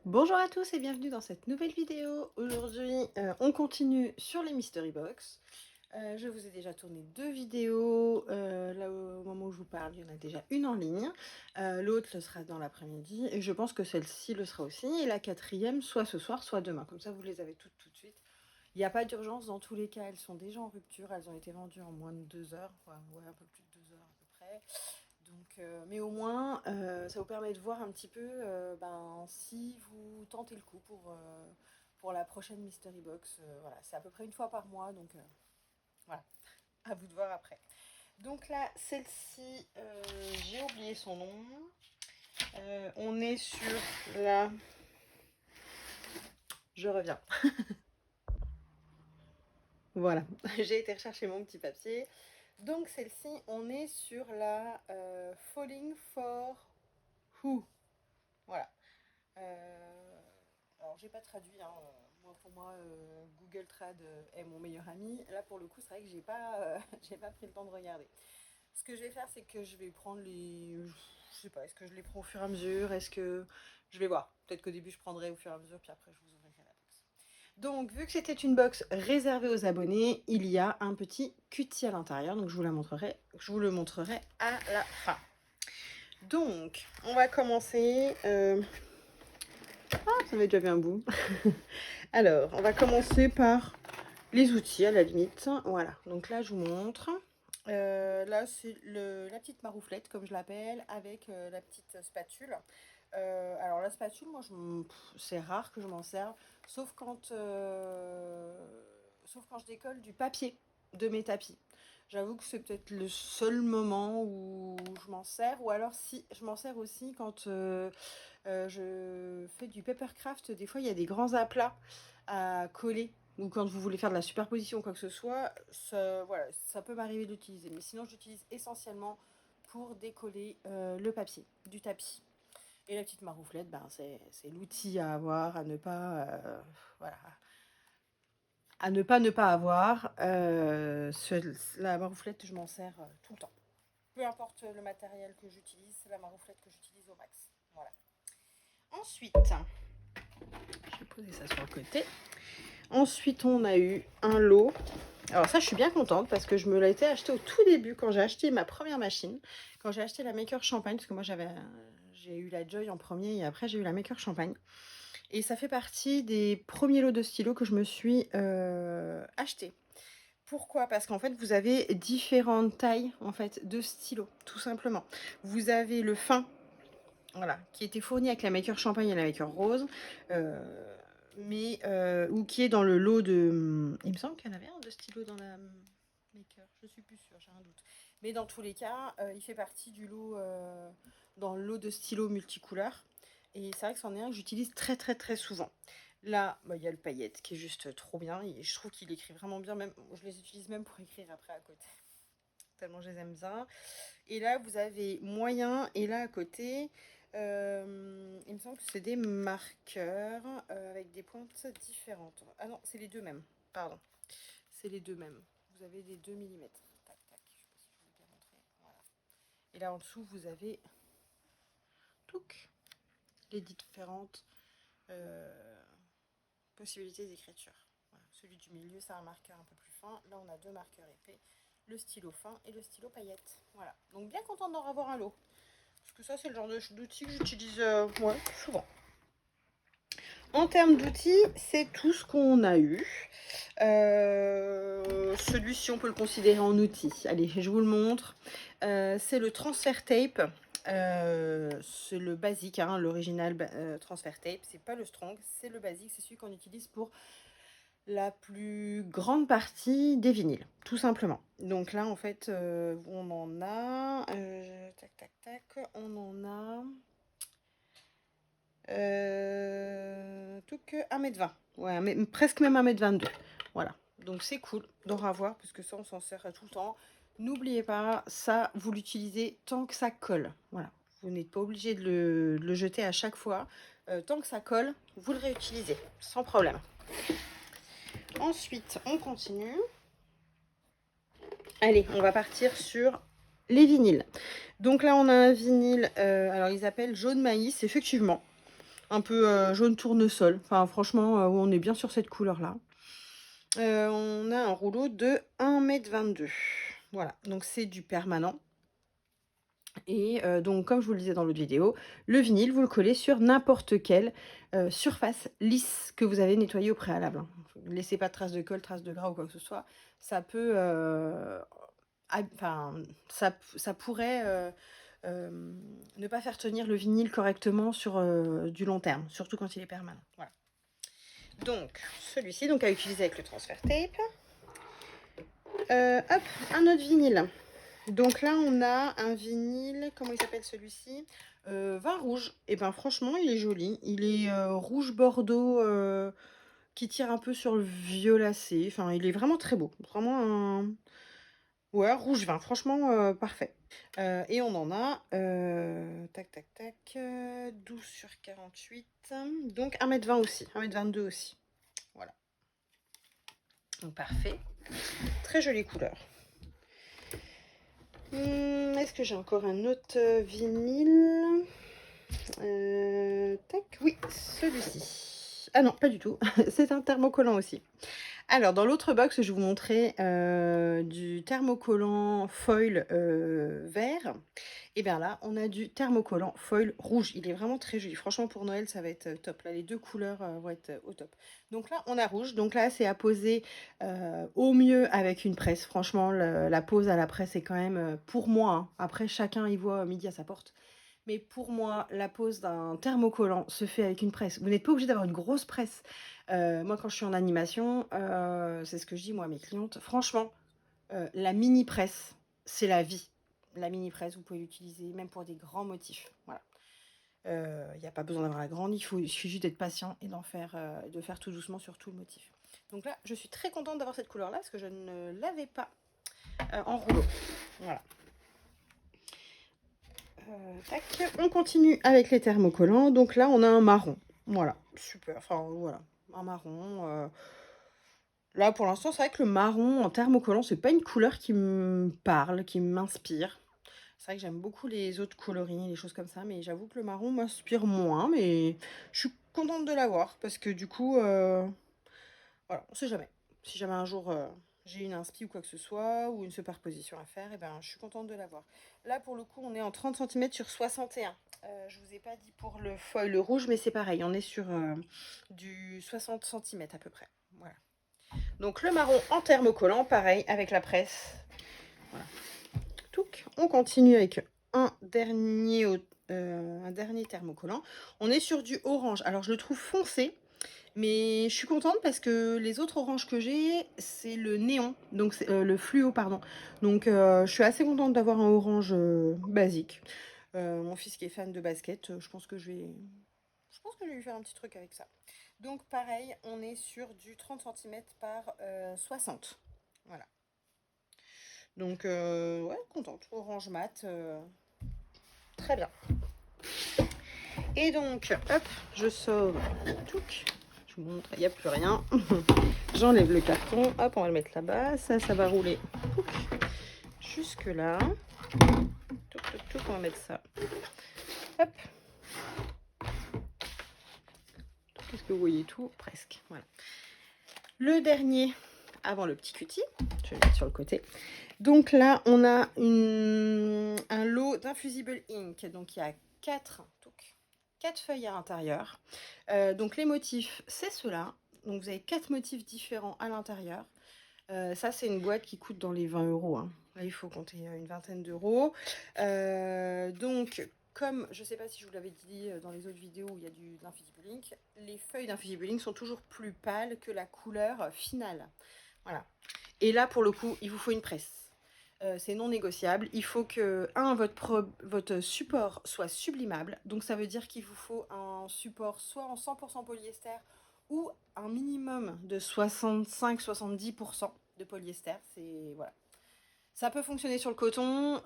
Bonjour à tous et bienvenue dans cette nouvelle vidéo. Aujourd'hui, on continue sur les Mystery Box. Je vous ai déjà tourné 2 vidéos. Là, au moment où je vous parle, il y en a déjà une en ligne. L'autre le sera dans l'après-midi et je pense que celle-ci le sera aussi. Et la quatrième, soit ce soir, soit demain. Comme ça, vous les avez toutes tout de suite. Il n'y a pas d'urgence dans tous les cas. Elles sont déjà en rupture. Elles ont été vendues en moins de 2 heures. Ouais, un peu plus de 2 heures à peu près. Donc, mais au moins, ça vous permet de voir un petit peu si vous tentez le coup pour la prochaine Mystery Box. Voilà, c'est à peu près une fois par mois, donc voilà, à vous de voir après. Donc là, celle-ci, j'ai oublié son nom. On est sur la... Je reviens. Voilà, j'ai été rechercher mon petit papier. Donc celle-ci, on est sur la Falling for Who. Voilà. Euh, alors, j'ai pas traduit, hein, moi, pour moi, Google Trad est mon meilleur ami. Là, pour le coup, c'est vrai que j'ai pas, j'ai pas pris le temps de regarder. Ce que je vais faire, c'est que je vais prendre les. Je sais pas, est-ce que je les prends au fur et à mesure? Est-ce que. Je vais voir. Peut-être qu'au début, je prendrai au fur et à mesure, puis après, je vous ouvrirai la box. Donc, vu que c'était une box réservée aux abonnés, il y a un petit cutie à l'intérieur. Donc, je vous le montrerai à la fin. Donc, on va commencer. Ça va déjà bien un bout. Alors, on va commencer par les outils à la limite. Voilà, donc là, je vous montre. Là, c'est la petite marouflette, comme je l'appelle, avec la petite spatule. Alors, la spatule, moi, c'est rare que je m'en serve, sauf sauf quand je décolle du papier de mes tapis. J'avoue que c'est peut-être le seul moment où je m'en sers, ou alors si je m'en sers aussi quand je fais du papercraft. Des fois, il y a des grands aplats à coller, ou quand vous voulez faire de la superposition ou quoi que ce soit, voilà, ça peut m'arriver d'utiliser. Mais sinon, j'utilise essentiellement pour décoller le papier du tapis. Et la petite marouflette, c'est l'outil à avoir, à ne pas, voilà, à ne pas avoir. La marouflette, je m'en sers tout le temps. Peu importe le matériel que j'utilise, c'est la marouflette que j'utilise au max. Voilà. Ensuite, je vais poser ça sur le côté. Ensuite, on a eu un lot. Alors ça, je suis bien contente parce que je me l'ai été acheté au tout début quand j'ai acheté ma première machine. Quand j'ai acheté la Maker Champagne, parce que moi j'ai eu la Joy en premier et après j'ai eu la Maker Champagne. Et ça fait partie des premiers lots de stylos que je me suis acheté. Pourquoi? Parce qu'en fait, vous avez différentes tailles en fait de stylos, tout simplement. Vous avez le fin, voilà, qui était fourni avec la Maker Champagne et la Maker Rose, ou qui est dans le lot de... Il me semble qu'il y en avait un de stylo dans la Maker, je suis plus sûre, j'ai un doute. Mais dans tous les cas, il fait partie du lot, dans le lot de stylos multicouleurs. Et c'est vrai que c'en est un que j'utilise très très très souvent. Là, il y a le paillette qui est juste trop bien. Et je trouve qu'il écrit vraiment bien. Même, je les utilise même pour écrire après à côté. Tellement je les aime bien. Et là, vous avez moyen. Et là, à côté, il me semble que c'est des marqueurs avec des pointes différentes. Ah non, c'est les deux mêmes. Pardon. C'est les deux mêmes. Vous avez des 2 millimètres. Tac, tac. Je sais pas si je vous ai bien montré. Voilà. Et là, en dessous, vous avez les différentes possibilités d'écriture. Voilà. Celui du milieu, c'est un marqueur un peu plus fin. Là, on a deux marqueurs épais. Le stylo fin et le stylo paillette. Voilà. Donc, bien contente d'en avoir un lot. Parce que ça, c'est le genre d'outil que j'utilise souvent. En termes d'outils, c'est tout ce qu'on a eu. Celui-ci, on peut le considérer en outil. Allez, je vous le montre. C'est le transfer tape. C'est le basique, hein, l'original transfer tape. C'est pas le strong, c'est le basique. C'est celui qu'on utilise pour la plus grande partie des vinyles, tout simplement. Donc là, en fait, on en a... tac, tac, tac. On en a... tout que 1,20 m. Ouais, mais presque même 1,22 m. Voilà. Donc c'est cool d'en avoir, parce que ça, on s'en sert tout le temps. N'oubliez pas, ça, vous l'utilisez tant que ça colle. Voilà. Vous n'êtes pas obligé de le jeter à chaque fois. Tant que ça colle, vous le réutilisez, sans problème. Ensuite, on continue. Allez, on va partir sur les vinyles. Donc là, on a un vinyle, alors ils appellent jaune maïs, effectivement. un peu jaune tournesol. Enfin, franchement, on est bien sur cette couleur-là. On a un rouleau de 1,22 m. Voilà, donc c'est du permanent. Et donc comme je vous le disais dans l'autre vidéo, le vinyle, vous le collez sur n'importe quelle surface lisse que vous avez nettoyée au préalable, hein. Ne laissez pas de traces de colle, traces de gras ou quoi que ce soit. Ça peut, enfin, ça pourrait ne pas faire tenir le vinyle correctement sur du long terme, surtout quand il est permanent. Voilà. Donc celui-ci donc, à utiliser avec le transfert tape. Hop, un autre vinyle. Donc là, on a un vinyle, comment il s'appelle celui-ci? Vin rouge. Et ben franchement, il est joli. Il est rouge bordeaux qui tire un peu sur le violacé. Enfin, il est vraiment très beau. Vraiment un... Ouais, rouge vin. Franchement, parfait. Et on en a, tac, tac, tac, 12 sur 48. Donc 1,20 m aussi. 1,22 m aussi. Voilà. Donc parfait. Très jolie couleur. Est-ce que j'ai encore un autre vinyle? Tac, oui, celui-ci. Ah non, pas du tout. C'est un thermocollant aussi. Alors, dans l'autre box, je vais vous montrer du thermocollant foil vert. Et bien là, on a du thermocollant foil rouge. Il est vraiment très joli. Franchement, pour Noël, ça va être top. Là, les deux couleurs vont être au top. Donc là, on a rouge. Donc là, c'est à poser au mieux avec une presse. Franchement, la pose à la presse est quand même, pour moi, hein, après, chacun y voit midi à sa porte. Mais pour moi, la pose d'un thermocollant se fait avec une presse. Vous n'êtes pas obligé d'avoir une grosse presse. Moi, quand je suis en animation, c'est ce que je dis moi à mes clientes. Franchement, la mini presse, c'est la vie. La mini presse, vous pouvez l'utiliser même pour des grands motifs. Voilà. Il n'y a pas besoin d'avoir la grande. Il suffit juste d'être patient et de faire tout doucement sur tout le motif. Donc là, je suis très contente d'avoir cette couleur-là parce que je ne l'avais pas en rouleau. Voilà. Tac. On continue avec les thermocollants. Donc là, on a un marron. Voilà, super. Enfin, voilà, un marron. Là, pour l'instant, c'est vrai que le marron en thermocollant, c'est pas une couleur qui me parle, qui m'inspire. C'est vrai que j'aime beaucoup les autres coloris, les choses comme ça, mais j'avoue que le marron m'inspire moins. Mais je suis contente de l'avoir parce que du coup, voilà, on sait jamais. Si jamais un jour j'ai une inspi ou quoi que ce soit, ou une superposition à faire, et ben je suis contente de l'avoir. Là, pour le coup, on est en 30 cm sur 61. Je vous ai pas dit pour le foil rouge, mais c'est pareil, on est sur du 60 cm à peu près. Voilà. Donc le marron en thermocollant, pareil, avec la presse. Voilà. Touc. On continue avec un dernier thermocollant. On est sur du orange. Alors je le trouve foncé. Mais je suis contente parce que les autres oranges que j'ai, c'est le néon, donc c'est le fluo, pardon. Donc je suis assez contente d'avoir un orange basique. Mon fils qui est fan de basket, je pense que je vais lui faire un petit truc avec ça. Donc pareil, on est sur du 30 cm par 60. Voilà. Donc ouais, contente. Orange mat, très bien. Et donc, hop, je sors tout. Je vous montre, il n'y a plus rien. J'enlève le carton, hop, on va le mettre là-bas. Ça va rouler jusque là. On va mettre ça. Hop. Est-ce que vous voyez tout? Presque. Voilà. Le dernier, avant le petit cutie, je vais le mettre sur le côté. Donc là, on a un lot d'infusible ink. Donc il y a 4 feuilles à l'intérieur. Donc les motifs, c'est ceux-là. Donc vous avez 4 motifs différents à l'intérieur. Ça, c'est une boîte qui coûte dans les 20 €. Hein. Là, il faut compter une vingtaine d'euros. Donc, comme je ne sais pas si je vous l'avais dit dans les autres vidéos où il y a de l'infusible ink, les feuilles d'infusible ink sont toujours plus pâles que la couleur finale. Voilà. Et là, pour le coup, il vous faut une presse. C'est non négociable. Il faut que, votre support soit sublimable. Donc, ça veut dire qu'il vous faut un support soit en 100% polyester ou un minimum de 65-70% de polyester. Voilà. Ça peut fonctionner sur le coton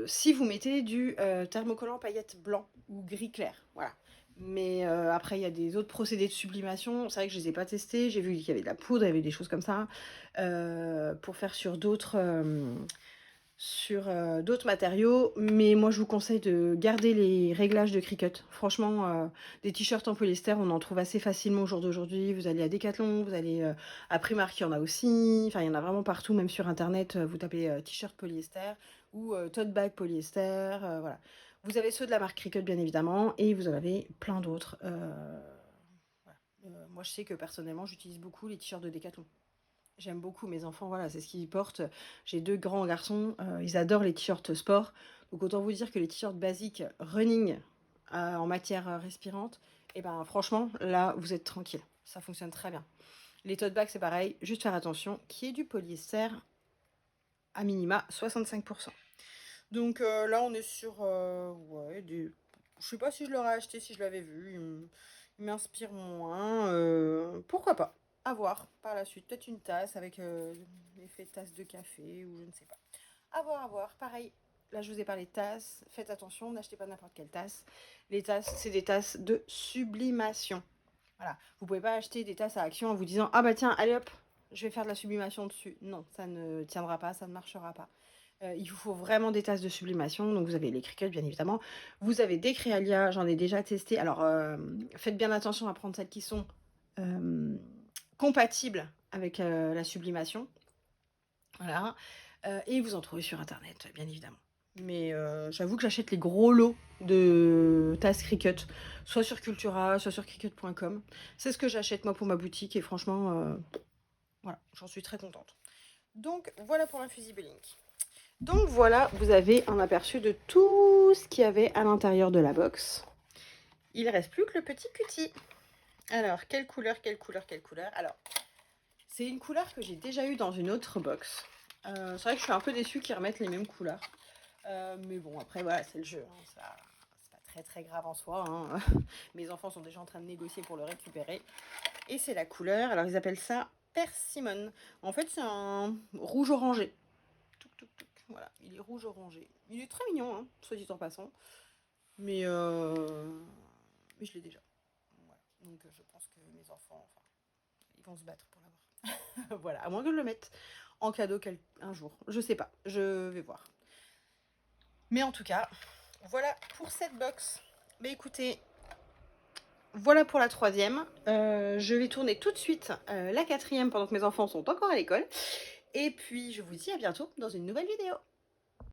si vous mettez du thermocollant paillettes blanc ou gris clair. Voilà. Mais après, il y a des autres procédés de sublimation. C'est vrai que je ne les ai pas testés. J'ai vu qu'il y avait de la poudre, il y avait des choses comme ça pour faire sur d'autres sur d'autres matériaux, mais moi je vous conseille de garder les réglages de Cricut. Franchement, des t-shirts en polyester, on en trouve assez facilement au jour d'aujourd'hui. Vous allez à Decathlon, vous allez à Primark, il y en a aussi. Enfin, il y en a vraiment partout, même sur Internet. Vous tapez t-shirt polyester ou tote bag polyester. Voilà. Vous avez ceux de la marque Cricut, bien évidemment, et vous en avez plein d'autres. Voilà. Moi, je sais que personnellement, j'utilise beaucoup les t-shirts de Decathlon. J'aime beaucoup mes enfants, voilà, c'est ce qu'ils portent. J'ai 2 grands garçons, ils adorent les t-shirts sport. Donc autant vous dire que les t-shirts basiques running, en matière, respirante et ben, franchement, là, vous êtes tranquille. Ça fonctionne très bien. Les tote bags, c'est pareil, juste faire attention qu'il y ait du polyester à minima 65. Donc là, on est sur, ouais, des je sais pas si je l'aurais acheté si je l'avais vu, il m'inspire moins, pourquoi pas? À voir par la suite. Peut-être une tasse avec, l'effet tasse de café ou je ne sais pas. À voir, à voir. Pareil, là, je vous ai parlé de tasses. Faites attention, n'achetez pas n'importe quelle tasse. Les tasses, c'est des tasses de sublimation. Voilà. Vous pouvez pas acheter des tasses à action en vous disant: «Ah bah tiens, allez hop, je vais faire de la sublimation dessus». Non, ça ne tiendra pas, ça ne marchera pas. Il vous faut vraiment des tasses de sublimation. Donc vous avez les Cricut, bien évidemment. Vous avez des Créalia, j'en ai déjà testé. Alors, faites bien attention à prendre celles qui sont, hem, compatibles avec, la sublimation. Voilà, et vous en trouvez sur internet, bien évidemment. Mais j'avoue que j'achète les gros lots de tasses Cricut, soit sur Cultura, soit sur cricut.com. C'est ce que j'achète moi pour ma boutique et franchement, voilà, j'en suis très contente. Donc voilà pour l'infusible Link. Donc voilà, vous avez un aperçu de tout ce qu'il y avait à l'intérieur de la box. Il reste plus que le petit cutie. Alors, quelle couleur, quelle couleur, quelle couleur? Alors, c'est une couleur que j'ai déjà eue dans une autre box. C'est vrai que je suis un peu déçue qu'ils remettent les mêmes couleurs. Mais bon, après, voilà, c'est le jeu. Hein, ça, c'est pas très très grave en soi. Hein. Mes enfants sont déjà en train de négocier pour le récupérer. Et c'est la couleur, alors ils appellent ça persimmon. En fait, c'est un rouge orangé. Touc, touc, touc. Voilà, il est rouge orangé. Il est très mignon, hein, soit dit en passant. Mais, mais je l'ai déjà. Voilà. Donc je pense que mes enfants, enfin, ils vont se battre pour l'avoir. Voilà, à moins que je le mette en cadeau un jour. Je sais pas, je vais voir. Mais en tout cas, voilà pour cette box. Mais écoutez, voilà pour la troisième. Je vais tourner tout de suite la quatrième pendant que mes enfants sont encore à l'école. Et puis je vous dis à bientôt dans une nouvelle vidéo.